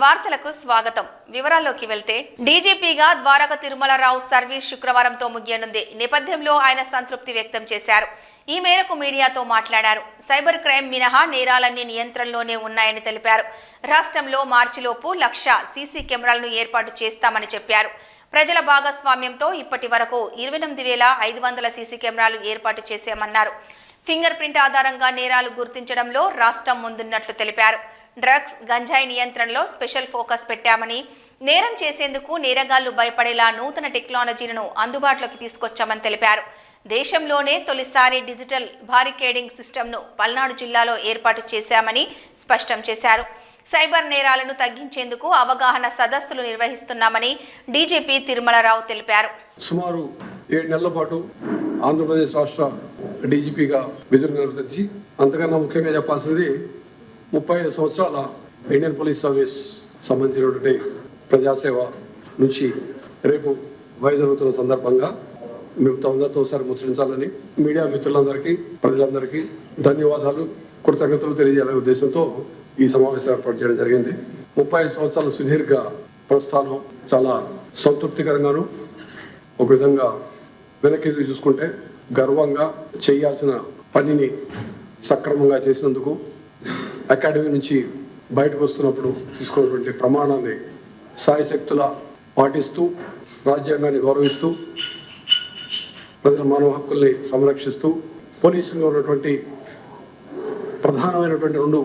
వార్తలకు స్వాగతం. వివరాల్లోకి వెళ్తే డీజీపీగా ద్వారక తిరుమలరావు సర్వీస్ శుక్రవారంతో ముగియనుంది. నేపథ్యంలో ఆయన సంతృప్తి వ్యక్తం చేశారు. ఈ మేరకు మీడియాతో మాట్లాడారు. సైబర్ క్రైమ్ మినహా నేరాలన్నీ నియంత్రణలోనే ఉన్నాయని తెలిపారు. రాష్ట్రంలో మార్చిలోపు 1,00,000 సీసీ కెమెరాలను ఏర్పాటు చేస్తామని చెప్పారు. ప్రజల భాగస్వామ్యంతో ఇప్పటి వరకు 28,500 సీసీ కెమెరాలు ఏర్పాటు చేశామన్నారు. ఫింగర్ ప్రింట్ ఆధారంగా నేరాలు గుర్తించడంలో రాష్ట్రం ముందున్నట్లు తెలిపారు. డ్రగ్స్, గంజాయి నియంత్రణలో స్పెషల్ ఫోకస్ పెట్టామని, నేరం చేసేందుకు నేరగాళ్లు భయపడేలా నూతన టెక్నాలజీలను అందుబాటులోకి తీసుకొచ్చామని తెలిపారు. దేశంలోనే తొలిసారి డిజిటల్ బారికేడింగ్ సిస్టమ్ను పల్నాడు జిల్లాలో ఏర్పాటు చేశామని స్పష్టం చేశారు. సైబర్ నేరాలను తగ్గించేందుకు అవగాహన సదస్సులు నిర్వహిస్తున్నామని డీజీపీ తిరుమలరావు తెలిపారు. సుమారు 7 నెలల పాటు ఆంధ్రప్రదేశ్ రాష్ట్ర డీజీపీగా విధులు నిర్వర్తించి, అంతకన్నా ముఖ్యంగా చెప్పాల్సింది 35 సంవత్సరాల ఇండియన్ పోలీస్ సర్వీస్ సంబంధించినటువంటి ప్రజాసేవ నుంచి రేపు జరుగుతున్న సందర్భంగా మిగతా అందరితో ఒకసారి ముచ్చరించాలని మీడియా మిత్రులందరికీ, ప్రజలందరికీ ధన్యవాదాలు, కృతజ్ఞతలు తెలియజేయాలనే ఉద్దేశంతో ఈ సమావేశం ఏర్పాటు చేయడం జరిగింది. 35 సంవత్సరాల సుదీర్ఘ ప్రస్థానం చాలా సంతృప్తికరంగాను, ఒక విధంగా వెనక్కి చూసుకుంటే గర్వంగా చేయాల్సిన పనిని సక్రమంగా చేసినందుకు, అకాడమీ నుంచి బయటకు వస్తున్నప్పుడు తీసుకున్నటువంటి ప్రమాణాన్ని సాయశక్తుల పాటిస్తూ, రాజ్యాంగాన్ని గౌరవిస్తూ, ప్రజల మానవ హక్కుల్ని సంరక్షిస్తూ, పోలీసులో ఉన్నటువంటి ప్రధానమైనటువంటి 2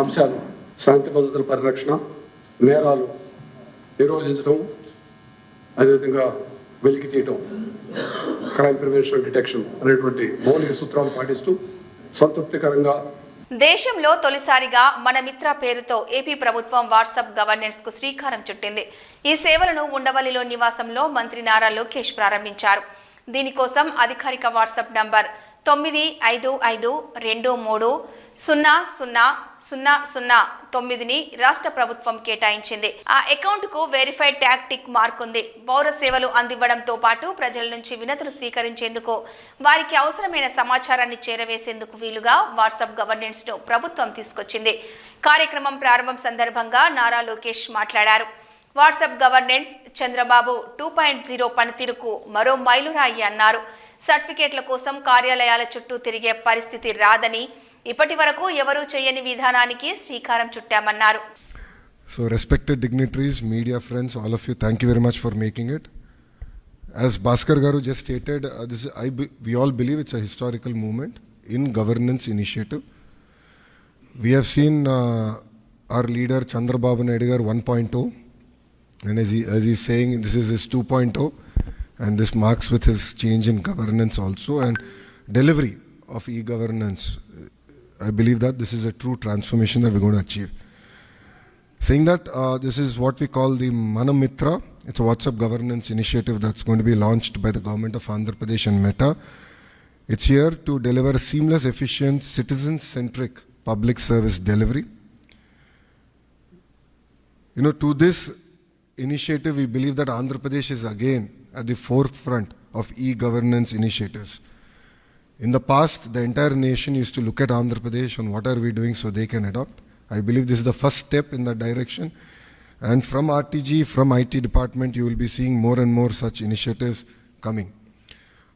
అంశాలు శాంతి భద్రతల పరిరక్షణ, నేరాలు నిరోధించడం, అదేవిధంగా వెలికి తీయటం, క్రైమ్ ప్రివెన్షన్ డిటెక్షన్ అనేటువంటి మౌలిక సూత్రాలు పాటిస్తూ సంతృప్తికరంగా. దేశంలో తొలిసారిగా మన మిత్ర పేరుతో ఏపీ ప్రభుత్వం వాట్సాప్ గవర్నెన్స్ కు శ్రీకారం చుట్టింది. ఈ సేవలను ఉండవల్లిలో నివాసంలో మంత్రి నారా లోకేష్ ప్రారంభించారు. దీనికోసం అధికారిక వాట్సాప్ నంబర్ 9552300009ని రాష్ట్ర ప్రభుత్వం కేటాయించింది. ఆ అకౌంట్ కు వెరిఫైడ్ ట్యాగ్ టిక్ మార్క్ ఉంది. పౌర సేవలు అందివ్వడంతో పాటు ప్రజల నుంచి వినతులు స్వీకరించేందుకు, వారికి అవసరమైన సమాచారాన్ని చేరవేసేందుకు వీలుగా వాట్సాప్ గవర్నెన్స్ ను ప్రభుత్వం తీసుకొచ్చింది. కార్యక్రమం ప్రారంభం సందర్భంగా నారా లోకేష్ మాట్లాడారు. వాట్సాప్ గవర్నెన్స్ చంద్రబాబు 2.0 పనితీరుకు మరో మైలురాయి అన్నారు. సర్టిఫికేట్ల కోసం కార్యాలయాల చుట్టూ తిరిగే పరిస్థితి రాదని, ఇప్పటి వరకు ఎవరూ చేయని విధానానికి శ్రీకారం చుట్టామన్నారు. So respected dignitaries, media friends, all of you, thank you very much for making it. As Bhaskar Garu just stated, we all believe it's a historical movement in governance initiative. We have seen our leader Chandrababu Naidu Garu 1.0, and as he's saying, this is his 2.0, and this marks with his change in governance also and delivery of e-governance. I believe that this is a true transformation that we're going to achieve. Saying that, this is what we call the Mana Mitra. It's a WhatsApp governance initiative that's going to be launched by the government of Andhra Pradesh and Meta. It's here to deliver seamless, efficient, citizen-centric public service delivery. You know, to this initiative, we believe that Andhra Pradesh is again at the forefront of e-governance initiatives. In the past, the entire nation used to look at Andhra Pradesh and what are we doing so they can adopt. I believe this is the first step in that direction. And from RTG, from IT department, you will be seeing more and more such initiatives coming.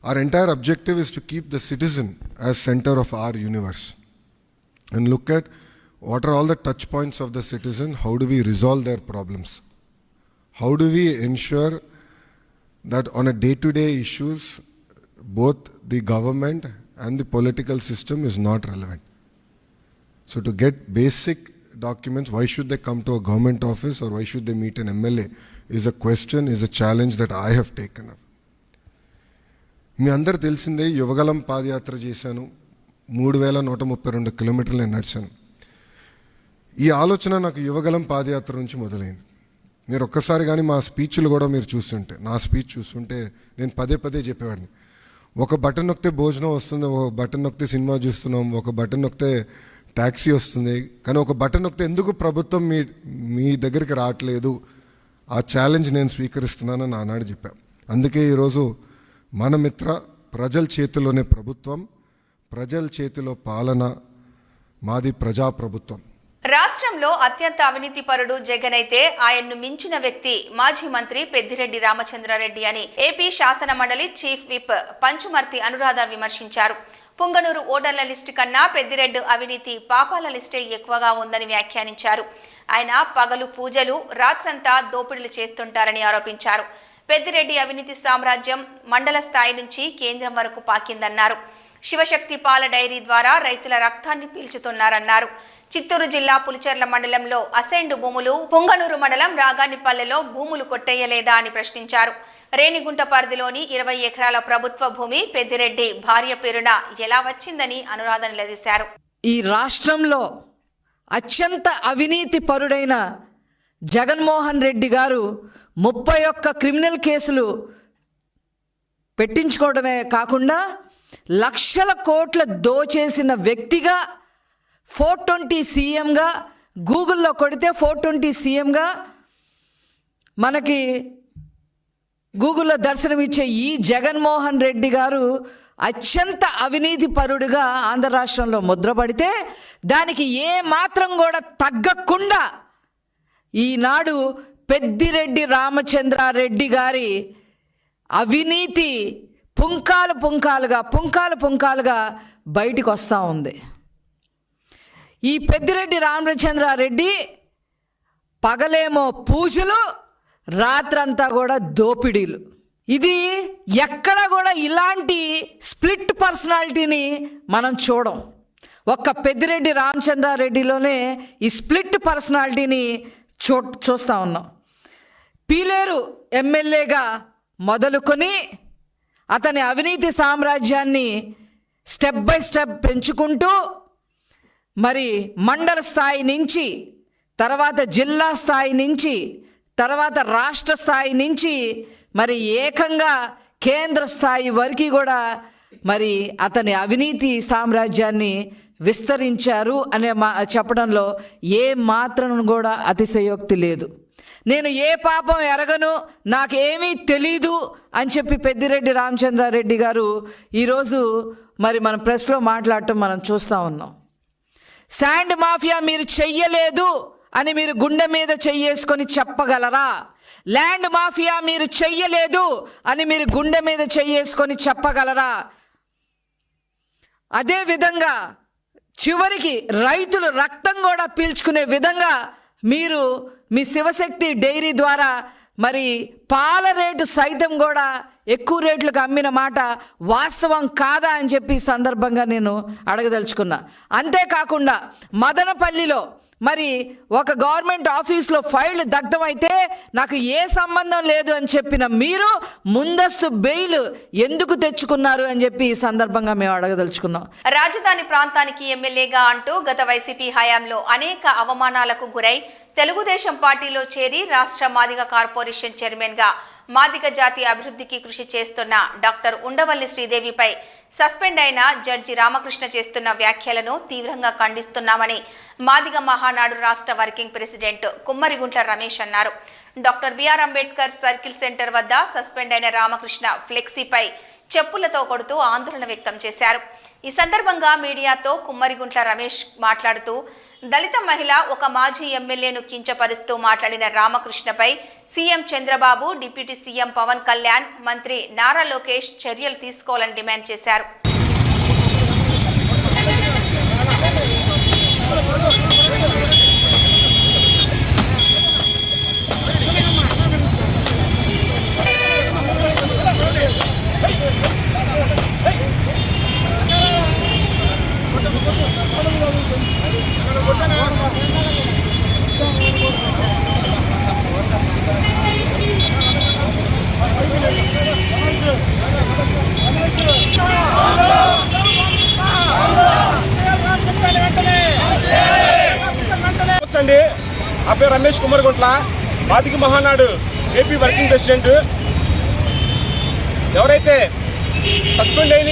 Our entire objective is to keep the citizen as center of our universe and look at what are all the touch points of the citizen, how do we resolve their problems, how do we ensure that on a day-to-day issues, both the government and the political system is not relevant. So to get basic documents, why should they come to a government office or why should they meet an MLA is a question, is a challenge that I have taken up. మీ అందరు తెలిసిందే, యువగలం పాదయాత్ర చేశాను, 3132 కిలోమీటర్లు నేను నడిచాను. ఈ ఆలోచన నాకు యువగలం పాదయాత్ర నుంచి మొదలైంది. మీరు ఒక్కసారి కానీ మా స్పీచ్లు కూడా మీరు చూస్తుంటే, నా స్పీచ్ చూస్తుంటే నేను పదే చెప్పేవాడిని, ఒక బటన్ నొక్కితే భోజనం వస్తుంది, ఒక బటన్ నొక్కితే సినిమా చూస్తున్నాం, ఒక బటన్ నొక్కితే ట్యాక్సీ వస్తుంది, కానీ ఒక బటన్ నొక్కితే ఎందుకు ప్రభుత్వం మీ దగ్గరికి రావట్లేదు, ఆ ఛాలెంజ్ నేను స్వీకరిస్తున్నానని ఆనాడు చెప్పాను. అందుకే ఈరోజు మన మిత్ర, ప్రజల చేతిలోనే ప్రభుత్వం, ప్రజల చేతిలో పాలన, మాది ప్రజాప్రభుత్వం. రాష్ట్ర రాష్ట్రంలో అత్యంత అవినీతిపరుడు జగన్ అయితే ఆయన్ను మించిన వ్యక్తి మాజీ మంత్రి పెద్దిరెడ్డి రామచంద్రారెడ్డి అని ఏపీ శాసన మండలి చీఫ్ విప్ పంచుమర్తి అనురాధ విమర్శించారు. పుంగనూరు ఓటర్ల లిస్టు కన్నా పెద్దిరెడ్డి అవినీతి పాపాల లిస్టే ఎక్కువగా ఉందని వ్యాఖ్యానించారు. ఆయన పగలు పూజలు, రాత్రంతా దోపిడీలు చేస్తుంటారని ఆరోపించారు. పెద్దిరెడ్డి అవినీతి సామ్రాజ్యం మండల స్థాయి నుంచి కేంద్రం వరకు పాకిందన్నారు. శివశక్తి పాల డైరీ ద్వారా రైతుల రక్తాన్ని పీల్చుతున్నారన్నారు. చిత్తూరు జిల్లా పులిచెర్ల మండలంలో అసైన్డ్ భూములు, పుంగనూరు మండలం రాగానిపల్లెలో భూములు కొట్టేయలేదా అని ప్రశ్నించారు. రేణిగుంట పరిధిలోని 20 ఎకరాల ప్రభుత్వ భూమి పెద్దిరెడ్డి భార్య పేరున ఎలా వచ్చిందని అనురాధ నిలదీశారు. ఈ రాష్ట్రంలో అత్యంత అవినీతి పరుడైన జగన్మోహన్ రెడ్డి గారు 31 క్రిమినల్ కేసులు పెట్టించుకోవడమే కాకుండా లక్షల కోట్ల దోచేసిన వ్యక్తిగా 420 సీఎంగా, గూగుల్లో కొడితే 420 సీఎంగా మనకి గూగుల్లో దర్శనమిచ్చే ఈ జగన్మోహన్ రెడ్డి గారు అత్యంత అవినీతి పరుడుగా ఆంధ్ర రాష్ట్రంలో ముద్రపడితే దానికి ఏ మాత్రం కూడా తగ్గకుండా ఈనాడు పెద్దిరెడ్డి రామచంద్రారెడ్డి గారి అవినీతి పుంకాలుగా బయటికి వస్తూ ఉంది. ఈ పెద్దిరెడ్డి రామచంద్రారెడ్డి పగలేమో పూజలు, రాత్రంతా కూడా దోపిడీలు. ఇది ఎక్కడ కూడా ఇలాంటి స్ప్లిట్ పర్సనాలిటీని మనం చూడం. ఒక్క పెద్దిరెడ్డి రామచంద్రారెడ్డిలోనే ఈ స్ప్లిట్ పర్సనాలిటీని చూస్తూ ఉన్నాం. పీలేరు ఎమ్మెల్యేగా మొదలుకొని అతని అవినీతి సామ్రాజ్యాన్ని స్టెప్ బై స్టెప్ పెంచుకుంటూ మరి మండల స్థాయి నుంచి, తర్వాత జిల్లా స్థాయి నుంచి, తర్వాత రాష్ట్ర స్థాయి నుంచి మరి ఏకంగా కేంద్ర స్థాయి వరకు కూడా మరి అతని అవినీతి సామ్రాజ్యాన్ని విస్తరించారు అనే చెప్పడంలో ఏ మాత్రం కూడా అతిశయోక్తి లేదు. నేను ఏ పాపం ఎరగను, నాకేమీ తెలీదు అని చెప్పి పెద్దిరెడ్డి రామచంద్రారెడ్డి గారు ఈరోజు మరి మన ప్రెస్లో మాట్లాడటం మనం చూస్తూ ఉన్నాం. శాండ్ మాఫియా మీరు చెయ్యలేదు అని మీరు గుండె మీద చెయ్యేసుకొని చెప్పగలరా? ల్యాండ్ మాఫియా మీరు చెయ్యలేదు అని మీరు గుండె మీద చెయ్యేసుకొని చెప్పగలరా? అదే విధంగా చివరికి రైతులు రక్తం కూడా పీల్చుకునే విధంగా మీరు మీ శివశక్తి డైరీ ద్వారా మరి పాల రేటు సైతం కూడా ఎక్కువ రేట్లకు అమ్మిన మాట వాస్తవం కాదా అని చెప్పి సందర్భంగా నేను అడగదలుచుకున్నా. అంతేకాకుండా మదనపల్లిలో మరి ఒక గవర్నమెంట్ ఆఫీస్లో ఫైల్ దగ్ధమైతే నాకు ఏ సంబంధం లేదు అని చెప్పిన మీరు ముందస్తు బెయిల్ ఎందుకు తెచ్చుకున్నారు అని చెప్పి ఈ సందర్భంగా మేము అడగదలుచుకున్నాం. రాజధాని ప్రాంతానికి ఎమ్మెల్యేగా అంటూ గత వైసీపీ హయాంలో అనేక అవమానాలకు గురై తెలుగుదేశం పార్టీలో చేరి రాష్ట్ర మాదిగ కార్పొరేషన్ చైర్మన్గా మాదిగ జాతి అభివృద్ధికి కృషి చేస్తున్న డాక్టర్ ఉండవల్లి శ్రీదేవిపై సస్పెండ్ అయిన జడ్జి రామకృష్ణ చేస్తున్న వ్యాఖ్యలను తీవ్రంగా ఖండిస్తున్నామని మాదిగ మహానాడు రాష్ట్ర వర్కింగ్ ప్రెసిడెంట్ కుమ్మరిగుంట్ల రమేష్ అన్నారు. Doctor B R Ambedkar circle centre వద్ద సస్పెండ్ అయిన రామకృష్ణ ఫ్లెక్సీపై చెప్పులతో కొడుతూ ఆందోళన వ్యక్తం చేశారు. ఈ సందర్భంగా మీడియాతో కుమ్మరిగుంట్ల రమేష్ మాట్లాడుతూ దళిత మహిళ ఒక మాజీ ఎమ్మెల్యేను కించపరుస్తూ మాట్లాడిన రామకృష్ణపై CM Chandrababu, deputy CM Pawan Kalyan, మంత్రి నారా లోకేష్ చర్యలు తీసుకోవాలని డిమాండ్ చేశారు. అండి, ఆ పేరు Ramesh Kummariguntla, Madiga Mahanadu AP working president. ఎవరైతే సస్పెండ్ అయిన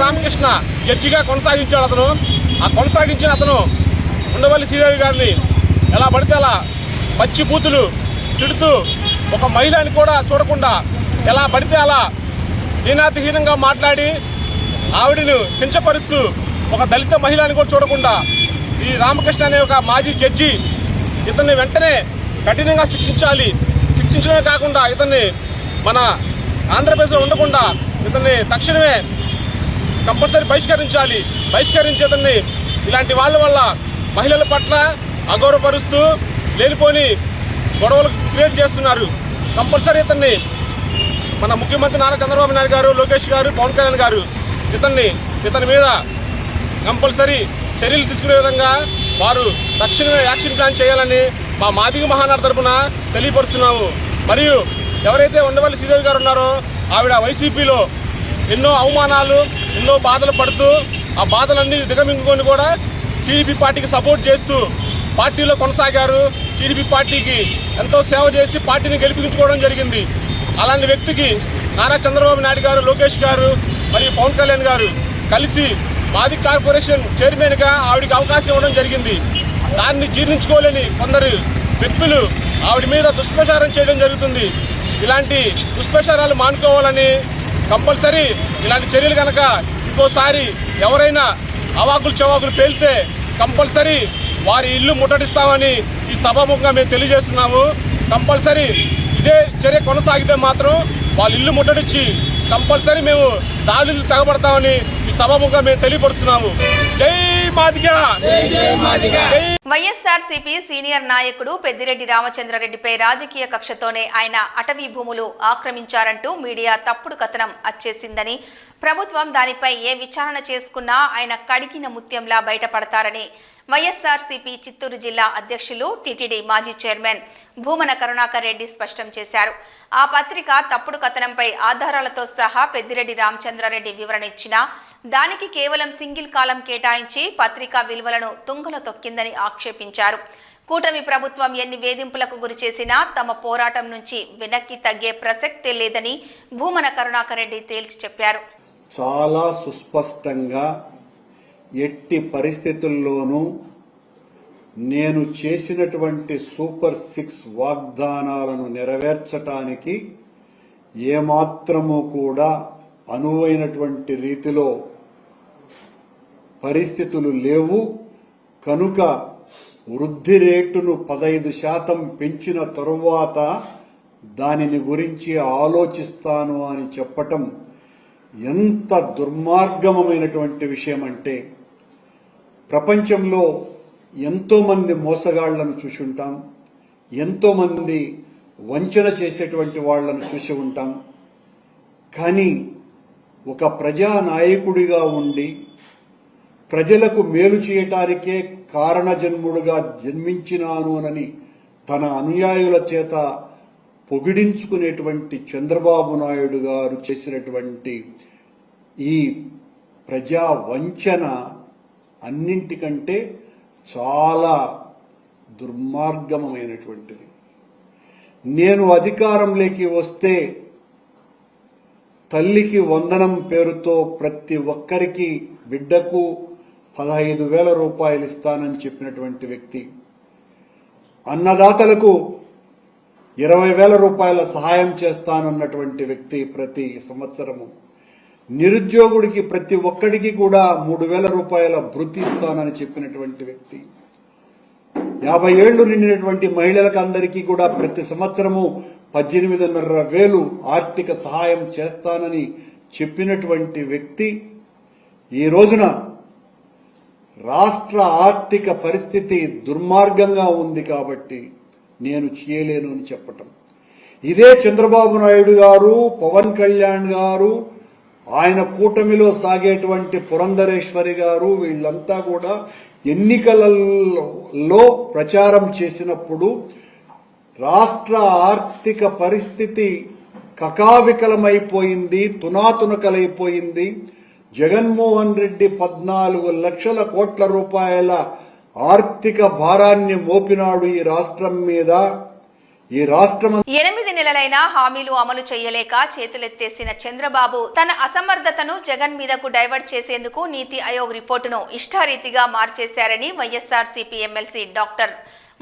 రామకృష్ణ జడ్జిగా కొనసాగించాడు, కొనసాగించిన అతను ఉండవల్లి శ్రీదేవి గారిని ఎలా పడితే అలా పచ్చి బూతులు తిడుతూ, ఒక మహిళని కూడా చూడకుండా ఎలా పడితే అలా హీనాతిహీనంగా మాట్లాడి ఆవిడను కించపరుస్తూ, ఒక దళిత మహిళని కూడా చూడకుండా ఈ రామకృష్ణ అనే ఒక మాజీ జడ్జి ఇతన్ని వెంటనే కఠినంగా శిక్షించాలి. శిక్షించడమే కాకుండా ఇతన్ని మన ఆంధ్రప్రదేశ్లో ఉండకుండా ఇతన్ని తక్షణమే కంపల్సరీ బహిష్కరించి ఇతన్ని ఇలాంటి వాళ్ళ వల్ల మహిళల పట్ల అగౌరవపరుస్తూ లేనిపోని గొడవలు క్రియేట్ చేస్తున్నారు. కంపల్సరీ ఇతన్ని మన ముఖ్యమంత్రి నారా చంద్రబాబు నాయుడు గారు, లోకేష్ గారు, పవన్ కళ్యాణ్ గారు ఇతని మీద కంపల్సరీ చర్యలు తీసుకునే విధంగా వారు తక్షణమే యాక్షన్ ప్లాన్ చేయాలని మా మాదిగ మహానాడు తరపున తెలియపరుస్తున్నాము. మరియు ఎవరైతే ఉండవల్లి శ్రీదేవి గారు ఉన్నారో ఆవిడ వైసీపీలో ఎన్నో అవమానాలు, ఎన్నో బాధలు పడుతూ ఆ బాధలన్నీ దిగమింగుకొని కూడా టీడీపీ పార్టీకి సపోర్ట్ చేస్తూ పార్టీలో కొనసాగారు. టీడీపీ పార్టీకి ఎంతో సేవ చేసి పార్టీని గెలిపించుకోవడం జరిగింది. అలాంటి వ్యక్తికి నారా చంద్రబాబు నాయుడు గారు, లోకేష్ గారు మరియు పవన్ కళ్యాణ్ గారు కలిసి మాదిగ కార్పొరేషన్ చైర్మన్గా ఆవిడికి అవకాశం ఇవ్వడం జరిగింది. దాన్ని జీర్ణించుకోలేని కొందరు వ్యక్తులు ఆవిడ మీద దుష్ప్రచారం చేయడం జరుగుతుంది. ఇలాంటి దుష్ప్రచారాలు మానుకోవాలని కంపల్సరీ ఇలాంటి చర్యలు కనుక ఇంకోసారి ఎవరైనా అవాకులు చవాకులు పేలితే కంపల్సరీ వారి ఇల్లు ముట్టడిస్తామని ఈ సభాముఖంగా మేము తెలియజేస్తున్నాము. కంపల్సరీ ఇదే చర్య కొనసాగితే మాత్రం వాళ్ళ ఇల్లు ముట్టడిచ్చి కంపల్సరీ మేము దాడులు తెగబడతామని ఈ సభాముఖంగా మేము తెలియపరుస్తున్నాము. జై మాదిగ! వైఎస్ఆర్సీపీ సీనియర్ నాయకుడు పెద్దిరెడ్డి రామచంద్రారెడ్డిపై రాజకీయ కక్షతోనే ఆయన అటవీ భూములు ఆక్రమించారంటూ మీడియా తప్పుడు కథనం అచ్చేసిందని, ప్రభుత్వం దానిపై ఏ విచారణ చేసుకున్నా ఆయన కడిగిన ముత్యంలా బయటపడతారని వైఎస్ఆర్సీపీ చిత్తూరు జిల్లా అధ్యక్షులు టీటీడీ మాజీ చైర్మన్ భూమన కరుణాకర్ రెడ్డి స్పష్టం చేశారు. ఆ పత్రిక తప్పుడు కథనంపై ఆధారాలతో సహా పెద్దిరెడ్డి రామచంద్రారెడ్డి వివరణ ఇచ్చినా దానికి కేవలం సింగిల్ కాలం కేటాయించి పత్రికా విలువలను తుంగలో తొక్కిందని ఆక్షేపించారు. కూటమి ప్రభుత్వం ఎన్ని వేధింపులకు గురి చేసినా తమ పోరాటం నుంచి వెనక్కి తగ్గే ప్రసక్తే లేదని భూమన కరుణాకర్ రెడ్డి తేల్చి చెప్పారు. చాలా సుస్పష్టంగా ఎట్టి పరిస్థితుల్లోనూ నేను చేసినటువంటి సూపర్ 6 వాగ్దానాలను నెరవేర్చటానికి ఏమాత్రమూ కూడా అనువైనటువంటి రీతిలో పరిస్థితులు లేవు. కనుక వృద్ధి రేటును 15% పెంచిన తరువాత దానిని గురించి ఆలోచిస్తాను అని చెప్పటం ఎంత దుర్మార్గమైనటువంటి విషయం అంటే, ప్రపంచంలో ఎంతో మంది మోసగాళ్లను చూసి ఉంటాం, ఎంతో మంది వంచన చేసేటువంటి వాళ్లను చూసి ఉంటాం. కానీ ఒక ప్రజానాయకుడిగా ఉండి ప్రజలకు మేలు చేయటానికే కారణజన్ముడుగా జన్మించినాను అని తన అనుయాయుల చేత పొగిడించుకునేటువంటి చంద్రబాబు నాయుడు గారు చేసినటువంటి ఈ ప్రజా వంచన అన్నింటికంటే చాలా దుర్మార్గమైనటువంటిది. నేను అధికారంలోకి వస్తే తల్లికి వందనం పేరుతో ప్రతి ఒక్కరికి బిడ్డకు 15,000 రూపాయలు ఇస్తానని చెప్పినటువంటి వ్యక్తి, అన్నదాతలకు 20,000 రూపాయల సహాయం చేస్తానన్నటువంటి వ్యక్తి, ప్రతి సంవత్సరము నిరుద్యోగుడికి ప్రతి ఒక్కడికి కూడా 3,000 రూపాయల భృతి ఇస్తానని చెప్పినటువంటి వ్యక్తి, 50 ఏళ్లు నిండినటువంటి మహిళలకు అందరికీ కూడా ప్రతి సంవత్సరము 18,500 ఆర్థిక సహాయం చేస్తానని చెప్పినటువంటి వ్యక్తి ఈ రోజున రాష్ట్ర ఆర్థిక పరిస్థితి దుర్మార్గంగా ఉంది కాబట్టి నేను చేయలేను అని చెప్పటం. ఇదే చంద్రబాబు నాయుడు గారు, పవన్ కళ్యాణ్ గారు, ఆయన కూటమిలో సాగేటువంటి పురంధరేశ్వరి గారు, వీళ్ళంతా కూడా ఎన్నికలలో ప్రచారం చేసినప్పుడు రాష్ట్ర ఆర్థిక పరిస్థితి కకావికలమైపోయింది, తునాతునకలైపోయింది. జగన్మోహన్ రెడ్డి 14 లక్షల కోట్ల రూపాయల ఆర్థిక భారాన్ని మోపినాడు ఈ రాష్ట్రం మీద. ఈ రాష్ట్రం 8 నెలలైనా హామీలు అమలు చేయలేక చేతులెత్తేసిన చంద్రబాబు తన అసమర్థతను జగన్ మీదకు డైవర్ట్ చేసేందుకు నీతి ఆయోగ్ రిపోర్టును ఇష్టారీతిగా మార్చేశారని వైఎస్ఆర్సీపీ ఎమ్మెల్సీ డాక్టర్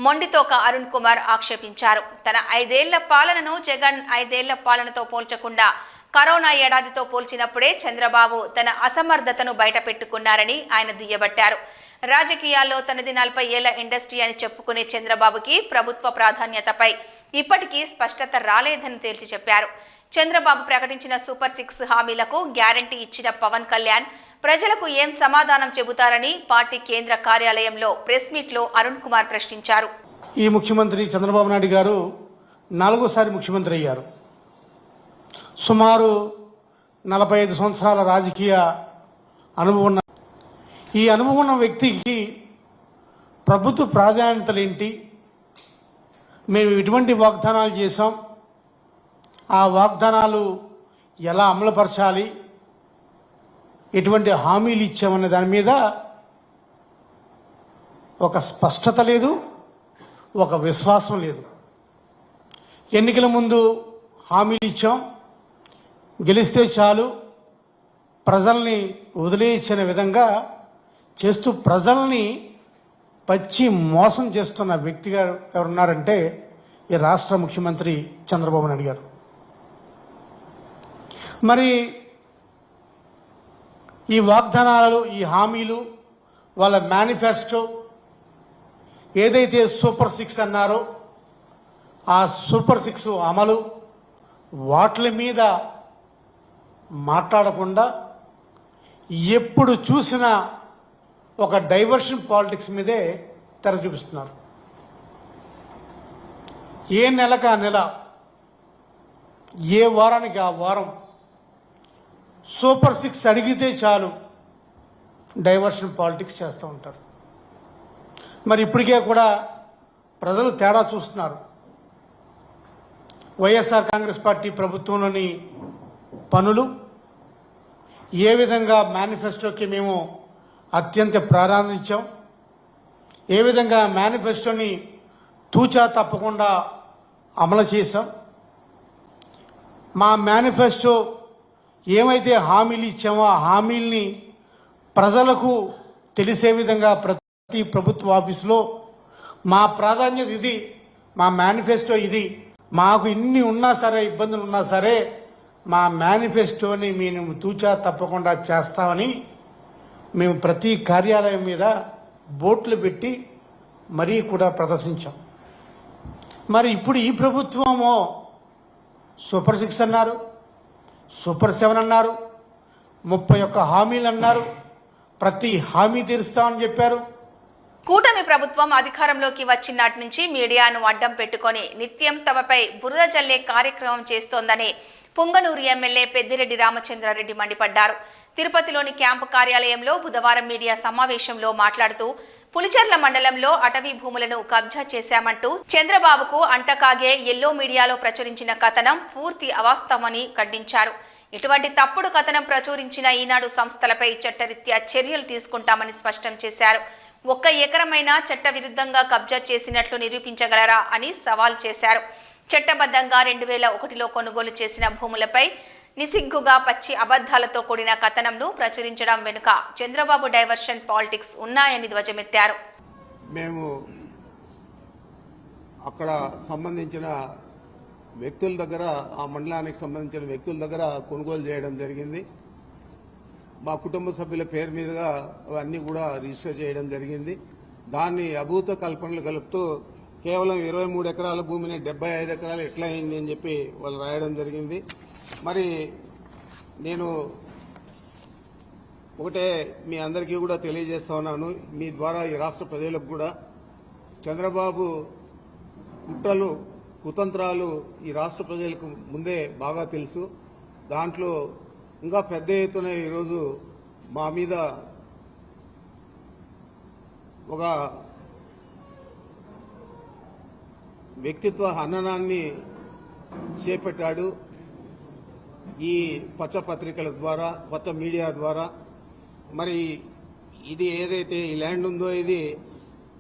మొండితోక అరుణ్ కుమార్ ఆక్షేపించారు. తన 5 ఏళ్ల పాలనను జగన్ 5 ఏళ్ల పాలనతో పోల్చకుండా కరోనా ఏడాదితో పోల్చినప్పుడే చంద్రబాబు తన అసమర్థతను బయటపెట్టుకున్నారని ఆయన దుయ్యబట్టారు. రాజకీయాల్లో తనది 40 ఏళ్ల ఇండస్ట్రీ అని చెప్పుకునే చంద్రబాబుకి ప్రభుత్వ ప్రాధాన్యతపై ఇప్పటికీ స్పష్టత రాలేదని తేల్చి చెప్పారు. చంద్రబాబు ప్రకటించిన సూపర్ 6 హామీలకు గ్యారంటీ ఇచ్చిన పవన్ కళ్యాణ్ ప్రజలకు ఏం సమాధానం చెబుతారని పార్టీ కేంద్ర కార్యాలయంలో ప్రెస్ మీట్లో అరుణ్ కుమార్ ప్రశ్నించారు. ఈ ముఖ్యమంత్రి చంద్రబాబు నాయుడు గారు 4సారి ముఖ్యమంత్రి అయ్యారు. సుమారు 45 సంవత్సరాల రాజకీయ అనుభవం ఉన్న ఈ అనుభవం ఉన్న వ్యక్తికి ప్రభుత్వ ప్రాధాన్యతలు ఏంటి, మేము ఎటువంటి వాగ్దానాలు చేశాం, ఆ వాగ్దానాలు ఎలా అమలుపరచాలి, ఎటువంటి హామీలు ఇచ్చామనే దాని మీద ఒక స్పష్టత లేదు, ఒక విశ్వాసం లేదు. ఎన్నికల ముందు హామీలు ఇచ్చాం, గెలిస్తే చాలు, ప్రజల్ని వదిలేయించిన విధంగా చేస్తూ ప్రజల్ని పచ్చి మోసం చేస్తున్న వ్యక్తిగా ఎవరున్నారంటే ఈ రాష్ట్ర ముఖ్యమంత్రి చంద్రబాబు నాయుడు గారు. మరి ఈ వాగ్దానాలు, ఈ హామీలు, వాళ్ళ మేనిఫెస్టో ఏదైతే సూపర్ 6 అన్నారో ఆ సూపర్ 6 అమలు వాటి మీద మాట్లాడకుండా ఎప్పుడు చూసినా ఒక డైవర్షన్ పాలిటిక్స్ మీదే తెర చూపిస్తున్నారు. ఏ నెలకు ఆ నెల, ఏ వారానికి ఆ వారం సూపర్ 6 అడిగితే చాలు డైవర్షన్ పాలిటిక్స్ చేస్తూ ఉంటారు. మరి ఇప్పటికే కూడా ప్రజలు తేడా చూస్తున్నారు. వైఎస్ఆర్ కాంగ్రెస్ పార్టీ ప్రభుత్వంలోని పనులు ఏ విధంగా మేనిఫెస్టోకి మేము అత్యంత ప్రాధాన్యత ఇచ్చాం, ఏ విధంగా మేనిఫెస్టోని తూచా తప్పకుండా అమలు చేశాం. మా మేనిఫెస్టో ఏమైతే హామీలు ఇచ్చామో ఆ హామీల్ని ప్రజలకు తెలిసే విధంగా ప్రతి ప్రభుత్వ ఆఫీసులో మా ప్రాధాన్యత ఇది, మా మేనిఫెస్టో ఇది, మాకు ఇన్ని ఉన్నా సరే, ఇబ్బందులు ఉన్నా సరే మా మేనిఫెస్టోని మేము తూచా తప్పకుండా చేస్తామని మేము ప్రతి కార్యాలయం మీద బోర్డులు పెట్టి మరీ కూడా ప్రదర్శించాం. మరి ఇప్పుడు ఈ ప్రభుత్వమో సూపర్ 6 అన్నారు, సూపర్ 7 అన్నారు, 31 హామీలు అన్నారు, ప్రతి హామీ తీరుస్తామని చెప్పారు. కూటమి ప్రభుత్వం అధికారంలోకి వచ్చినాటి నుంచి మీడియాను అడ్డం పెట్టుకొని నిత్యం తమపై బురద జల్లే కార్యక్రమం చేస్తోందని పుంగనూరు ఎమ్మెల్యే పెద్దిరెడ్డి రామచంద్రారెడ్డి మండిపడ్డారు. తిరుపతిలోని క్యాంపు కార్యాలయంలో బుధవారం మీడియా సమావేశంలో మాట్లాడుతూ పులిచెర్ల మండలంలో అటవీ భూములను కబ్జా చేశామంటూ చంద్రబాబుకు అంటకాగే ఎల్లో మీడియాలో ప్రచురించిన కథనం పూర్తి అవాస్తవమని ఖండించారు. ఇటువంటి తప్పుడు కథనం ప్రచురించిన ఈనాడు సంస్థలపై చట్టరీత్యా చర్యలు తీసుకుంటామని స్పష్టం చేశారు. 1 ఎకరమైనా చట్ట విరుద్ధంగా కబ్జా చేసినట్లు నిరూపించగలరా అని సవాల్ చేశారు. చట్టబద్ధంగా 2001లో కొనుగోలు చేసిన భూములపై నిసిగ్గుగా పచ్చి అబద్ధాలతో కూడిన కథనంను ప్రచురించడం వెనుక చంద్రబాబు డైవర్షన్ పాలిటిక్స్ ఉన్నాయని ధ్వజమెత్తారు. మేము అక్కడ సంబంధించిన వ్యక్తుల దగ్గర, ఆ మండలానికి సంబంధించిన వ్యక్తుల దగ్గర కొనుగోలు చేయడం జరిగింది. మా కుటుంబ సభ్యుల పేరు మీదుగా అవన్నీ కూడా రిజిస్టర్ చేయడం జరిగింది. దాన్ని అభూత కల్పనలు కలుపుతూ కేవలం 23 ఎకరాల భూమిని 75 ఎకరాలు ఎట్లా అయింది అని చెప్పి వాళ్ళు రాయడం జరిగింది. మరి నేను ఒకటే మీ అందరికీ కూడా తెలియజేస్తా ఉన్నాను, మీ ద్వారా ఈ రాష్ట్ర ప్రజలకు కూడా చంద్రబాబు కుట్రలు, కుతంత్రాలు ఈ రాష్ట్ర ప్రజలకు ముందే బాగా తెలుసు. దాంట్లో ఇంకా పెద్ద ఎత్తున ఈరోజు మా మీద ఒక వ్యక్తిత్వ హననాన్ని చేపట్టాడు. ఈ పచ్చ పత్రికల ద్వారా, పచ్చ మీడియా ద్వారా. మరి ఇది ఏదైతే ఈ ల్యాండ్ ఉందో ఇది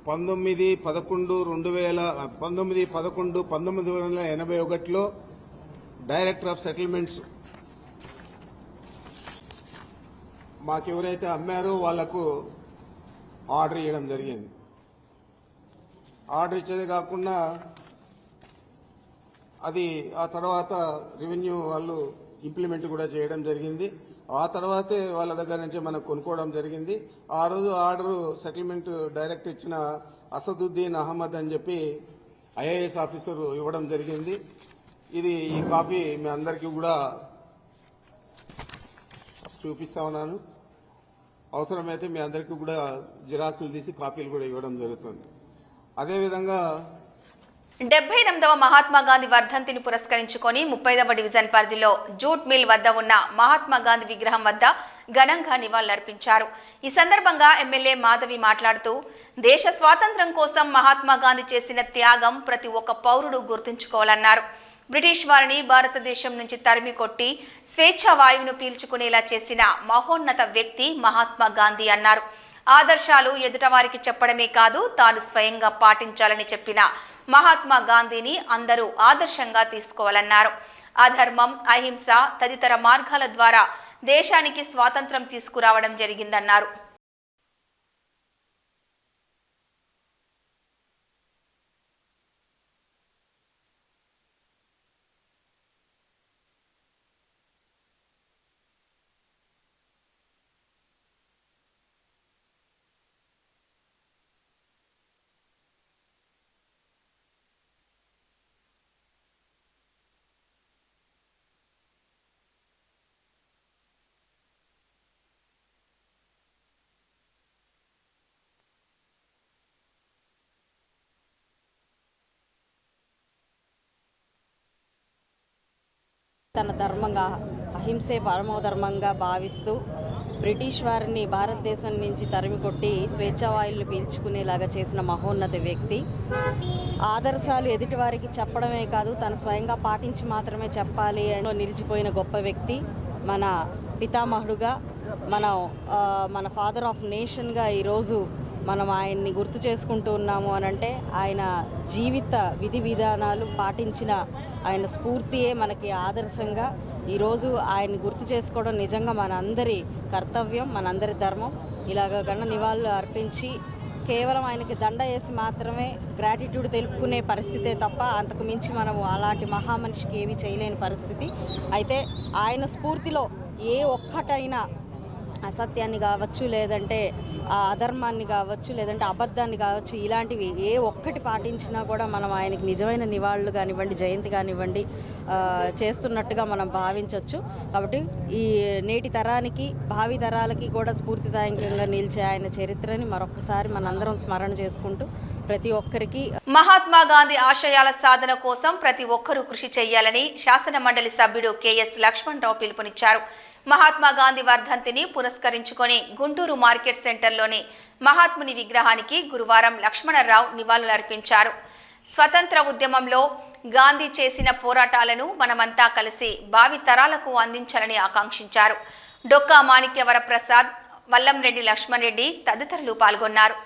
19/11/1981లో డైరెక్టర్ ఆఫ్ సెటిల్మెంట్స్ మాకెవరైతే అమ్మారో వాళ్లకు ఆర్డర్ ఇవ్వడం జరిగింది. ఆర్డర్ ఇచ్చేది కాకుండా అది ఆ తర్వాత రెవెన్యూ వాళ్ళు ఇంప్లిమెంట్ కూడా చేయడం జరిగింది. ఆ తర్వాతే వాళ్ళ దగ్గర నుంచి మనం కొనుక్కోవడం జరిగింది. ఆ రోజు ఆర్డరు సెటిల్మెంట్ డైరెక్ట్ ఇచ్చిన అసదుద్దీన్ అహ్మద్ అని చెప్పి ఐఏఎస్ ఆఫీసర్ ఇవ్వడం జరిగింది. ఈ కాపీ మీ అందరికీ కూడా చూపిస్తా ఉన్నాను. అవసరమైతే మీ అందరికీ కూడా జిరాక్సులు తీసి కాపీలు కూడా ఇవ్వడం జరుగుతుంది. అదేవిధంగా 78వ మహాత్మా గాంధీ వర్ధంతిని పురస్కరించుకొని 30వ డివిజన్ పరిధిలో జూట్ మిల్ వద్ద ఉన్న మహాత్మా గాంధీ విగ్రహం వద్ద ఘనంగా నివాళులర్పించారు. ఈ సందర్భంగా ఎమ్మెల్యే మాధవి మాట్లాడుతూ దేశ స్వాతంత్ర్యం కోసం మహాత్మా గాంధీ చేసిన త్యాగం ప్రతి ఒక్క పౌరుడు గుర్తుంచుకోవాలన్నారు. బ్రిటిష్ వారిని భారతదేశం నుంచి తరిమి కొట్టి స్వేచ్ఛా వాయువును పీల్చుకునేలా చేసిన మహోన్నత వ్యక్తి మహాత్మా గాంధీ అన్నారు. ఆదర్శాలు ఎదుటవారికి చెప్పడమే కాదు తాను స్వయంగా పాటించాలని చెప్పిన మహాత్మా గాంధీని అందరూ ఆదర్శంగా తీసుకోవాలన్నారు. అధర్మం, అహింస తదితర మార్గాల ద్వారా దేశానికి స్వాతంత్ర్యం తీసుకురావడం జరిగిందన్నారు. తన ధర్మంగా అహింసే పరమోధర్మంగా భావిస్తూ బ్రిటిష్ వారిని భారతదేశం నుంచి తరిమి కొట్టి స్వేచ్ఛావాయువులు పీల్చుకునేలాగా చేసిన మహోన్నత వ్యక్తి. ఆదర్శాలు ఎదుటివారికి చెప్పడమే కాదు తను స్వయంగా పాటించి మాత్రమే చెప్పాలి అని నిలిచిపోయిన గొప్ప వ్యక్తి. మన పితామహుడుగా మన ఫాదర్ ఆఫ్ నేషన్గా ఈరోజు మనం ఆయన్ని గుర్తు చేసుకుంటూ ఉన్నాము అనంటే ఆయన జీవిత విధి విధానాలు పాటించిన ఆయన స్ఫూర్తియే మనకి ఆదర్శంగా. ఈరోజు ఆయన్ని గుర్తు చేసుకోవడం నిజంగా మనందరి కర్తవ్యం, మనందరి ధర్మం. ఇలాగ గణ నివాళులు అర్పించి కేవలం ఆయనకి దండ వేసి మాత్రమే గ్రాటిట్యూడ్ తెలుపుకునే పరిస్థితే తప్ప అంతకు మించి మనము అలాంటి మహామనిషికి ఏమీ చేయలేని పరిస్థితి. అయితే ఆయన స్ఫూర్తిలో ఏ ఒక్కటైనా అసత్యాన్ని కావచ్చు, లేదంటే అధర్మాన్ని కావచ్చు, లేదంటే అబద్ధాన్ని కావచ్చు, ఇలాంటివి ఏ ఒక్కటి పాటించినా కూడా మనం ఆయనకి నిజమైన నివాళులు కానివ్వండి, జయంతి కానివ్వండి చేస్తున్నట్టుగా మనం భావించవచ్చు. కాబట్టి ఈ నేటి తరానికి, భావి తరాలకి కూడా స్ఫూర్తిదాయకంగా నిలిచే ఆయన చరిత్రని మరొకసారి మనందరం స్మరణ చేసుకుంటూ ప్రతి ఒక్కరికి మహాత్మా గాంధీ ఆశయాల సాధన కోసం ప్రతి ఒక్కరూ కృషి చేయాలని శాసన మండలి సభ్యుడు కెఎస్ లక్ష్మణరావు పిలుపునిచ్చారు. మహాత్మా గాంధీ వర్ధంతిని పురస్కరించుకొని గుంటూరు మార్కెట్ సెంటర్లోని మహాత్ముని విగ్రహానికి గురువారం లక్ష్మణరావు నివాళులర్పించారు. స్వతంత్ర ఉద్యమంలో గాంధీ చేసిన పోరాటాలను మనమంతా కలిసి భావి తరాలకు అందించాలని ఆకాంక్షించారు. డొక్కా మాణిక్యవర ప్రసాద్, వల్లంరెడ్డి లక్ష్మణ్ రెడ్డి తదితరులు పాల్గొన్నారు.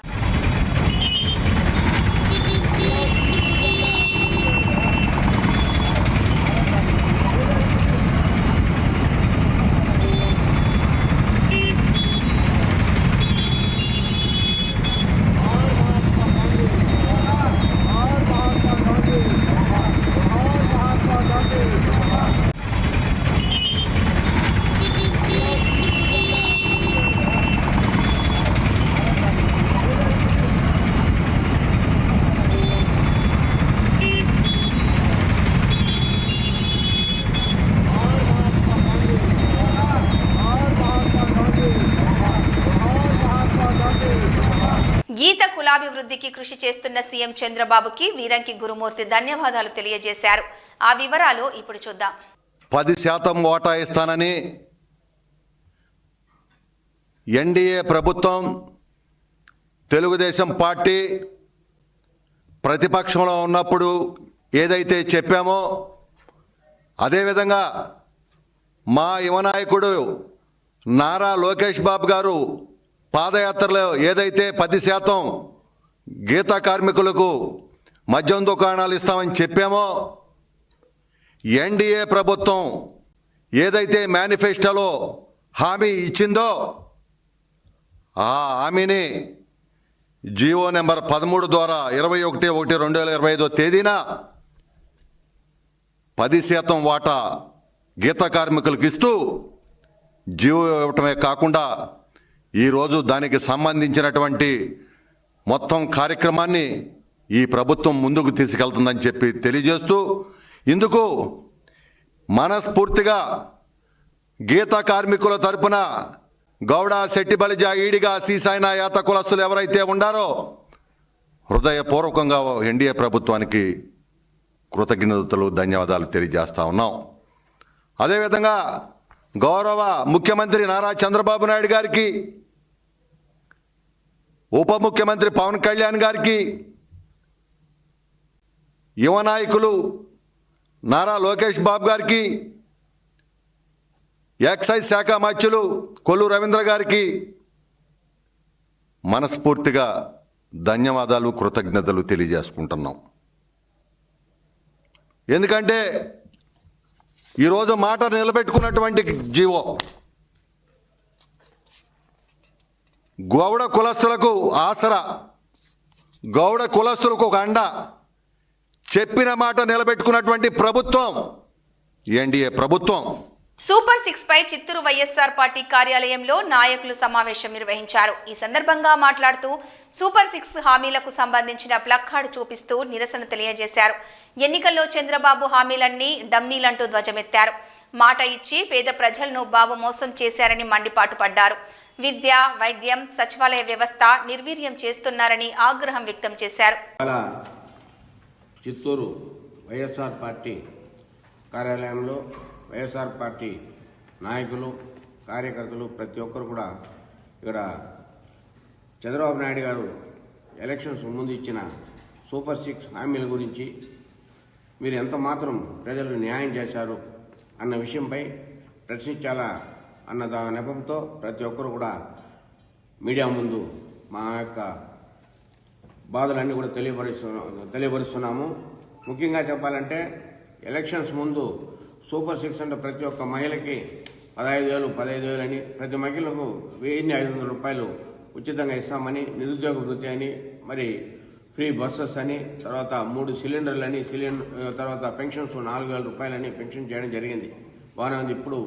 గీత కులాభివృద్ధికి కృషి చేస్తున్న సీఎం చంద్రబాబుకి వీరంకి గురుమూర్తి ధన్యవాదాలు తెలియజేశారు. ఆ వివరాలు ఇప్పుడు చూద్దాం. 10% ఓటా ఇస్తానని ఎన్డీఏ ప్రభుత్వం, తెలుగుదేశం పార్టీ ప్రతిపక్షంలో ఉన్నప్పుడు ఏదైతే చెప్పామో అదేవిధంగా మా యువనాయకుడు నారా లోకేష్ బాబు గారు పాదయాత్రలో ఏదైతే 10% గీత కార్మికులకు మద్యం దుకాణాలు ఇస్తామని చెప్పామో, ఎన్డీఏ ప్రభుత్వం ఏదైతే మేనిఫెస్టోలో హామీ ఇచ్చిందో ఆ హామీని జీవో నెంబర్ 13 ద్వారా 21/1/2025 తేదీన 10% వాటా గీత కార్మికులకు ఇస్తూ జీవో ఇవ్వటమే కాకుండా ఈరోజు దానికి సంబంధించినటువంటి మొత్తం కార్యక్రమాన్ని ఈ ప్రభుత్వం ముందుకు తీసుకెళ్తుందని చెప్పి తెలియజేస్తూ, ఇందుకు మనస్ఫూర్తిగా గీత కార్మికుల తరపున గౌడ, శెట్టి బలిజ, ఈడిగా, సీసాయిన, యాత కులస్తులు ఎవరైతే ఉండారో హృదయపూర్వకంగా ఎన్డీఏ ప్రభుత్వానికి కృతజ్ఞతలు, ధన్యవాదాలు తెలియజేస్తా ఉన్నాం. అదేవిధంగా గౌరవ ముఖ్యమంత్రి నారా చంద్రబాబు నాయుడు గారికి, ఉప ముఖ్యమంత్రి పవన్ కళ్యాణ్ గారికి, యువ నాయకులు నారా లోకేష్ బాబు గారికి, ఎక్సైజ్ శాఖ మంత్రులు కొల్లు రవీంద్ర గారికి మనస్ఫూర్తిగా ధన్యవాదాలు, కృతజ్ఞతలు తెలియజేసుకుంటున్నాం. ఎందుకంటే ఈరోజు మాట నిలబెట్టుకున్నటువంటి జీవో గౌడ కులస్తులకు ఆసరా, గౌడ కులస్తులకు ఒక అండ, చెప్పిన మాట నిలబెట్టుకున్నటువంటి ప్రభుత్వం ఎన్డీఏ ప్రభుత్వం. సూపర్ 6 పై చిత్తూరు వైఎస్ఆర్ పార్టీ కార్యాలయంలో నాయకులు సమావేశం నిర్వహించారు. ఈ సందర్భంగా మాట్లాడుతూ సూపర్ 6 హామీలకు సంబంధించిన ప్లక్కార్డు చూపిస్తూ నిరసన తెలియజేశారు. ఎన్నికల్లో చంద్రబాబు హామీలన్నీ డమ్మీలంటూ ధ్వజమెత్తారు. మాట ఇచ్చి పేద ప్రజలను బాబు మోసం చేశారని మండిపాటు పడ్డారు. విద్య, వైద్యం, సచివాలయ వ్యవస్థ నిర్వీర్యం చేస్తున్నారని ఆగ్రహం వ్యక్తం చేశారు. చిత్తూరు వైఎస్ఆర్ పార్టీ కార్యాలయంలో వైఎస్ఆర్ పార్టీ నాయకులు, కార్యకర్తలు ప్రతి ఒక్కరు కూడా ఇక్కడ చంద్రబాబు నాయుడు గారు ఎలక్షన్స్ ముందు ఇచ్చిన సూపర్ 6 హామీల గురించి మీరు ఎంత మాత్రం ప్రజలకు న్యాయం చేశారు అన్న విషయంపై ప్రశ్నించాలా అన్న నెపంతో ప్రతి ఒక్కరు కూడా మీడియా ముందు మా యొక్క బాధలన్నీ కూడా తెలియపరుస్తున్నాము. ముఖ్యంగా చెప్పాలంటే ఎలక్షన్స్ ముందు సూపర్ 6 అంటే ప్రతి ఒక్క మహిళకి 15,000 అని, ప్రతి మహిళకు 1,500 రూపాయలు ఉచితంగా ఇస్తామని, నిరుద్యోగ వృత్తి అని, మరి ఫ్రీ బస్సెస్ అని, తర్వాత 3 సిలిండర్లు అని, తర్వాత పెన్షన్స్ 4,000 రూపాయలని పెన్షన్ చేయడం జరిగింది. బాగానే ఉంది. ఇప్పుడు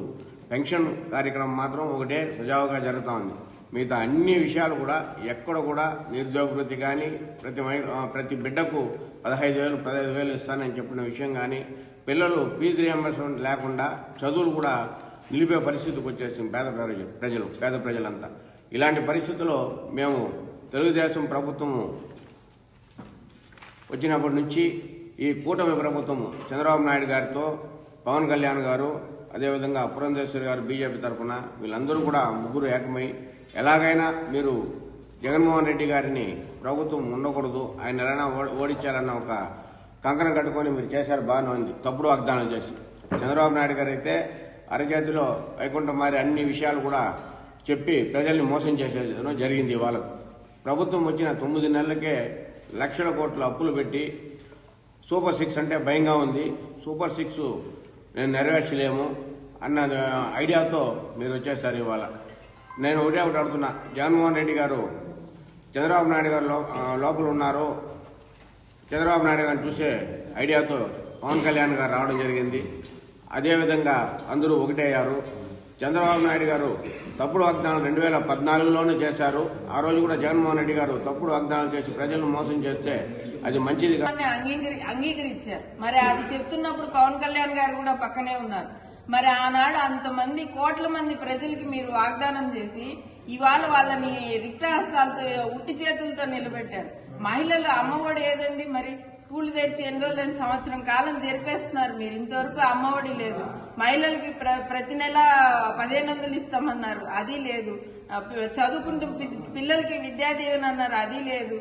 పెన్షన్ కార్యక్రమం మాత్రం ఒకటే సజావుగా జరుగుతూ ఉంది. మిగతా అన్ని విషయాలు కూడా ఎక్కడ కూడా నిరుద్యోగ వృత్తి కానీ, ప్రతి బిడ్డకు 15,000 ఇస్తానని చెప్పిన విషయం కానీ, పిల్లలు ఫీజు రియంబర్స్మెంట్ లేకుండా చదువులు కూడా నిలిపే పరిస్థితికి వచ్చేసింది పేద ప్రజలంతా. ఇలాంటి పరిస్థితుల్లో మేము తెలుగుదేశం ప్రభుత్వము వచ్చినప్పటి నుంచి ఈ కూటమి ప్రభుత్వము చంద్రబాబు నాయుడు గారితో, పవన్ కళ్యాణ్ గారు, అదేవిధంగా పురంధేశ్వరి గారు బీజేపీ తరఫున వీళ్ళందరూ కూడా ముగ్గురు ఏకమై ఎలాగైనా మీరు జగన్మోహన్ రెడ్డి గారిని ప్రభుత్వం ఉండకూడదు, ఆయన ఎలా ఓడించాలన్న ఒక కంకణం కట్టుకొని మీరు చేశారు. బాగానే ఉంది. తప్పుడు వాగ్దానాలు చేసి చంద్రబాబు నాయుడు గారు అయితే అరచేతిలో వైకుంఠం మారి అన్ని విషయాలు కూడా చెప్పి ప్రజల్ని మోసం చేసేయడం జరిగింది. ఇవాళ ప్రభుత్వం వచ్చిన 9 నెలలకే లక్షల కోట్ల అప్పులు పెట్టి సూపర్ 6 అంటే భయంగా ఉంది, సూపర్ 6 నేను నెరవేర్చలేము అన్న ఐడియాతో మీరు వచ్చేస్తారు. ఇవాళ నేను ఒకటే అడుగుతున్నా, జగన్మోహన్ రెడ్డి గారు చంద్రబాబు నాయుడు గారు లోపల ఉన్నారు, చంద్రబాబు నాయుడు గారిని చూసే ఐడియాతో పవన్ కళ్యాణ్ గారు రావడం జరిగింది. అదేవిధంగా అందరూ ఒకటయ్యారు. చంద్రబాబు నాయుడు గారు తప్పుడు వాగ్దానాలు 2014లోనే చేశారు. ఆ రోజు కూడా జగన్మోహన్ రెడ్డి గారు తప్పుడు వాగ్దానాలు చేసి ప్రజలను మోసం చేస్తే అది మంచిది అంగీకరించారు. మరి అది చెప్తున్నప్పుడు పవన్ కళ్యాణ్ గారు కూడా పక్కనే ఉన్నారు. మరి ఆనాడు అంతమంది కోట్ల మంది ప్రజలకి మీరు వాగ్దానం చేసి ఇవాళ వాళ్ళని రిక్తహస్తాలతో, ఉట్టి చేతులతో నిలబెట్టారు. మహిళలు అమ్మఒడి ఏదండి? మరి స్కూల్ తెరిచి ఎన్ని రోజులైన సంవత్సరం కాలం జరిపేస్తున్నారు మీరు. ఇంతవరకు అమ్మఒడి లేదు. మహిళలకి ప్రతి నెల 1,500 ఇస్తామన్నారు, అది లేదు. చదువుకుంటూ పిల్లలకి విద్యా దీవెన అన్నారు, అది లేదు.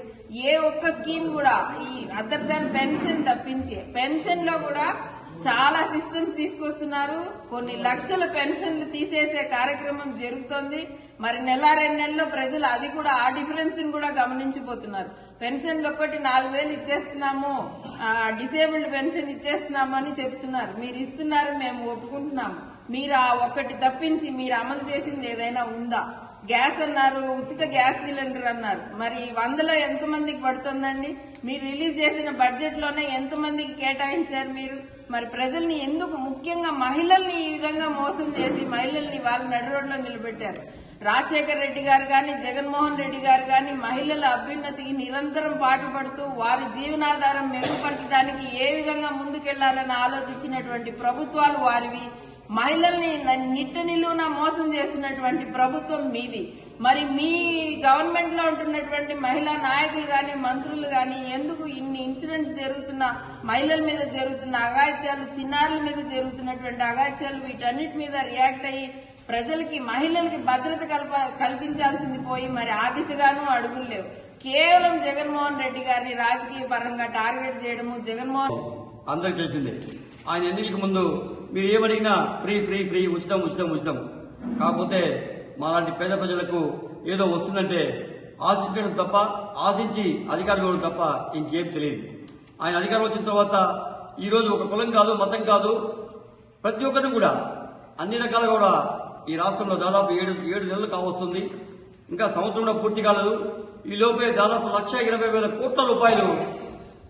ఏ ఒక్క స్కీమ్ కూడా ఈ అదర్ దాన్ పెన్షన్ తప్పించి, పెన్షన్ లో కూడా చాలా సిస్టమ్స్ తీసుకొస్తున్నారు. కొన్ని లక్షల పెన్షన్లు తీసేసే కార్యక్రమం జరుగుతోంది. మరి నెల 2 నెలల్లో ప్రజలు అది కూడా ఆ డిఫరెన్స్ కూడా గమనించిపోతున్నారు. పెన్షన్లు ఒక్కటి 4,000 ఇచ్చేస్తున్నాము, డిసేబుల్డ్ పెన్షన్ ఇచ్చేస్తున్నాము అని చెప్తున్నారు. మీరు ఇస్తున్నారు, మేము ఒప్పుకుంటున్నాము. మీరు ఆ ఒక్కటి తప్పించి మీరు అమలు చేసింది ఏదైనా ఉందా? గ్యాస్ అన్నారు, ఉచిత గ్యాస్ సిలిండర్ అన్నారు. మరి 100లో ఎంతమందికి పడుతుందండి? మీరు రిలీజ్ చేసిన బడ్జెట్ లోనే ఎంతమందికి కేటాయించారు మీరు? మరి ప్రజల్ని ఎందుకు, ముఖ్యంగా మహిళల్ని ఈ విధంగా మోసం చేసి మహిళల్ని వాళ్ళ నడి రోడ్లో నిలబెట్టారు? రాజశేఖర్ రెడ్డి గారు గాని, జగన్మోహన్ రెడ్డి గారు గాని మహిళల అభ్యున్నతికి నిరంతరం పాటుపడుతూ వారి జీవనాధారం మెరుగుపరచడానికి ఏ విధంగా ముందుకెళ్లాలని ఆలోచించినటువంటి ప్రభుత్వాలు వారివి. మహిళల్ని నిట్ట నిలువున మోసం చేసినటువంటి ప్రభుత్వం మీది. మరి మీ గవర్నమెంట్ లో ఉంటున్నటువంటి మహిళా నాయకులు గాని, మంత్రులు గాని ఎందుకు ఇన్ని ఇన్సిడెంట్స్ జరుగుతున్న, మహిళల మీద జరుగుతున్న అఘాయిత్యాలు, చిన్నారుల మీద జరుగుతున్నటువంటి అఘాయిత్యాలు, వీటన్నిటి మీద రియాక్ట్ అయ్యి ప్రజలకి, మహిళలకి భద్రత కల్పించాల్సింది పోయి మరి ఆ దిశగాను అడుగులు లేవు. కేవలం జగన్మోహన్ రెడ్డి గారిని రాజకీయ పరంగా టార్గెట్ చేయడము. జగన్మోహన్ అందరికి తెలిసిందే, ఆయన ఎన్నికలకు ముందు మీరు ఏమడిగినా ఫ్రీ ఫ్రీ ఫ్రీ, ఉచితం ఉచితం ఉచితం. కాకపోతే మాలాంటి పేద ప్రజలకు ఏదో వస్తుందంటే ఆశించడం తప్ప, ఆశించి అధికారం ఇవ్వడం తప్ప ఇంకేం తెలియదు. ఆయన అధికారం వచ్చిన తర్వాత ఈరోజు ఒక కులం కాదు, మతం కాదు, ప్రతి ఒక్కరిని కూడా అన్ని రకాలుగా కూడా ఈ రాష్ట్రంలో దాదాపు 7 నెలలు కావస్తుంది. ఇంకా సంవత్సరంలో పూర్తి కాలేదు. ఈ లోపే దాదాపు 1,20,000 కోట్ల రూపాయలు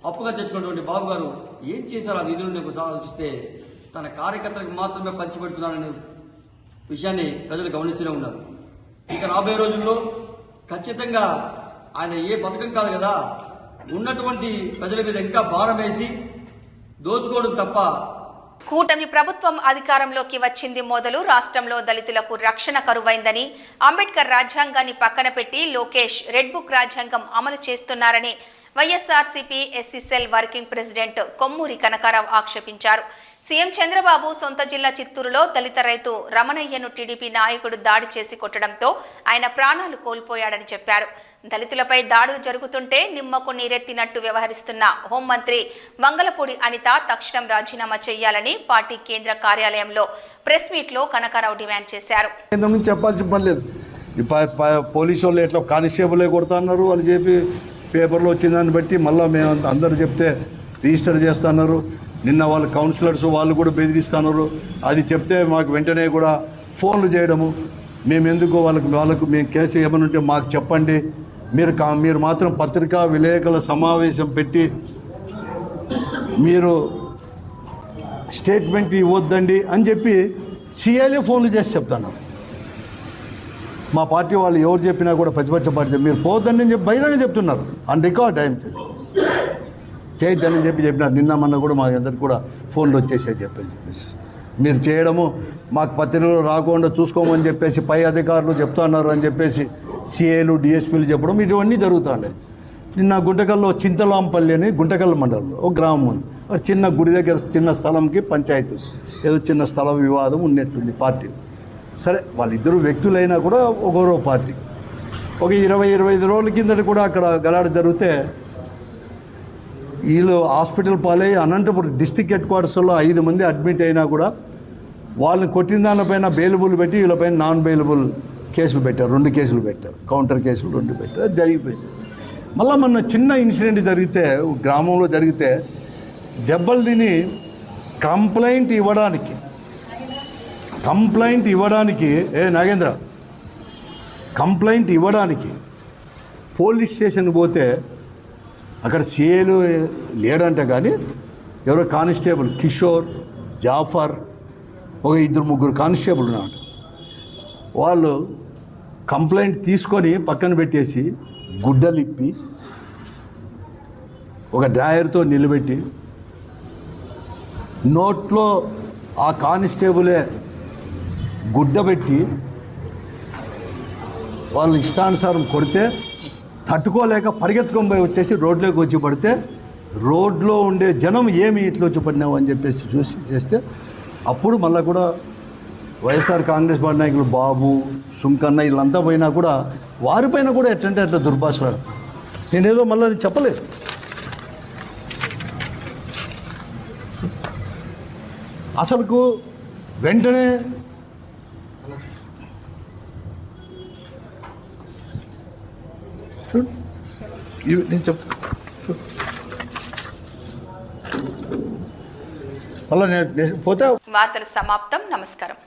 అప్పుగా తెచ్చుకున్నటువంటి బాబు గారు ఏం చేశారు? ఆ నిధులను ఆలోచిస్తే తన కార్యకర్తలకు మాత్రమే పంచిపెడుతున్నారనే విషయాన్ని ప్రజలు గమనిస్తూనే ఉన్నారు. ఇక రాబోయే రోజుల్లో ఖచ్చితంగా ఆయన ఏ పథకం కాదు కదా, ఉన్నటువంటి ప్రజల మీద ఇంకా భారం వేసి దోచుకోవడం తప్ప. కూటమి ప్రభుత్వం అధికారంలోకి వచ్చింది మొదలు రాష్ట్రంలో దళితులకు రక్షణ కరువైందని, అంబేద్కర్ రాజ్యాంగాన్ని పక్కన పెట్టి లోకేష్ రెడ్ బుక్ రాజ్యాంగం అమలు చేస్తున్నారని YSRCP SC cell working president Kommuri Kanakarao ఆక్షేపించారు. సీఎం చంద్రబాబు సొంత జిల్లా చిత్తూరులో దళిత రైతు రమణయ్యను టీడీపీ నాయకుడు దాడి చేసి కొట్టడంతో ఆయన ప్రాణాలు కోల్పోయాడని చెప్పారు. దళితులపై దాడులు జరుగుతుంటే నిమ్మకు నీరెత్తినట్టు వ్యవహరిస్తున్న హోంమంత్రి వంగలపూడి అనిత తక్షణం రాజీనామా చేయాలని పార్టీ కేంద్ర కార్యాలయంలో ప్రెస్ మీట్లో కనకారావు డిమాండ్ చేశారు. చెప్పాల్సిన పని లేదు. పోలీసు వాళ్ళు ఎట్లా కానిస్టేబులే కొడుతున్నారు అని చెప్పి పేపర్లో వచ్చిందాన్ని బట్టి మళ్ళీ మేము అందరూ చెప్తే రిజిస్టర్ చేస్తున్నారు. నిన్న వాళ్ళ కౌన్సిలర్స్ వాళ్ళు కూడా బెదిరిస్తున్నారు. అది చెప్తే మాకు వెంటనే కూడా ఫోన్లు చేయడము, మేము ఎందుకు వాళ్ళకు మేము కేసు ఏమైనా ఉంటే మాకు చెప్పండి, మీరు మాత్రం పత్రికా విలేకరుల సమావేశం పెట్టి మీరు స్టేట్మెంట్ ఇవ్వద్దండి అని చెప్పి సీఐలే ఫోన్లు చేసి చెప్తాను. మా పార్టీ వాళ్ళు ఎవరు చెప్పినా కూడా ప్రతిపక్ష పార్టీ మీరు పోవద్దని చెప్పి బహిరంగ చెప్తున్నారు. ఆన్ రికార్డ్ ఆయన చేయొద్దని చెప్పినారు. నిన్న మొన్న కూడా మా అందరికి కూడా ఫోన్లు వచ్చేసాయి చెప్పేసి మీరు చేయడము మాకు పత్రికలు రాకుండా చూసుకోమని చెప్పేసి పై అధికారులు చెప్తున్నారు అని చెప్పేసి సిఐలు డిఎస్పీలు చెప్పడం ఇవన్నీ జరుగుతుండే. నిన్న గుంటకల్లో చింతలాంపల్లి అని గుంటకల్ మండలంలో ఒక గ్రామం ఉంది. చిన్న గుడి దగ్గర చిన్న స్థలంకి పంచాయతీ ఏదో చిన్న స్థల వివాదం ఉన్నట్టుంది పార్టీ. సరే వాళ్ళిద్దరు వ్యక్తులైనా కూడా ఒకరో పార్టీ. ఒక 20-25 రోజుల కిందట కూడా అక్కడ గలాడ జరిగితే వీళ్ళు హాస్పిటల్ పాలై అనంతపురం డిస్టిక్ హెడ్ క్వార్టర్స్లో 5 మంది అడ్మిట్ అయినా కూడా వాళ్ళని కొట్టిన దానిపైన బెయిలబుల్ పెట్టి వీళ్ళపైన నాన్ బెయిలబుల్ కేసులు పెట్టారు. 2 కేసులు పెట్టారు, కౌంటర్ కేసులు 2 పెట్టారు. అది జరిగిపోయింది. మళ్ళీ మొన్న చిన్న ఇన్సిడెంట్ జరిగితే గ్రామంలో జరిగితే దెబ్బలు తిని కంప్లైంట్ ఇవ్వడానికి నాగేంద్ర కంప్లైంట్ ఇవ్వడానికి పోలీస్ స్టేషన్కి పోతే అక్కడ సిఐలు లేడంటే కానీ ఎవరో కానిస్టేబుల్ కిషోర్, జాఫర్, ఒక 2-3 కానిస్టేబుల్ ఉన్నారు. వాళ్ళు కంప్లైంట్ తీసుకొని పక్కన పెట్టేసి గుడ్డలిప్పి ఒక డ్రాయర్తో నిలబెట్టి నోట్లో ఆ కానిస్టేబులే గుడ్డ పెట్టి వాళ్ళు ఇష్టానుసారం కొడితే తట్టుకోలేక పరిగెత్తుకొని పోయి వచ్చేసి రోడ్లోకి వచ్చి పడితే రోడ్లో ఉండే జనం ఏమి ఇట్లా వచ్చి పడినావు అని చెప్పేసి చూసి చేస్తే అప్పుడు మళ్ళీ కూడా వైఎస్ఆర్ కాంగ్రెస్ పార్టీ నాయకులు బాబు, సుంకన్న వీళ్ళంతా పోయినా కూడా వారిపైన కూడా ఎట్లంటే అట్లా దుర్భాషలాడు. నేనేదో మళ్ళీ చెప్పలేదు. అసలుకు వెంటనే నేను చెప్తా మళ్ళీ నేను పోతే. వార్తలు సమాప్తం. నమస్కారం.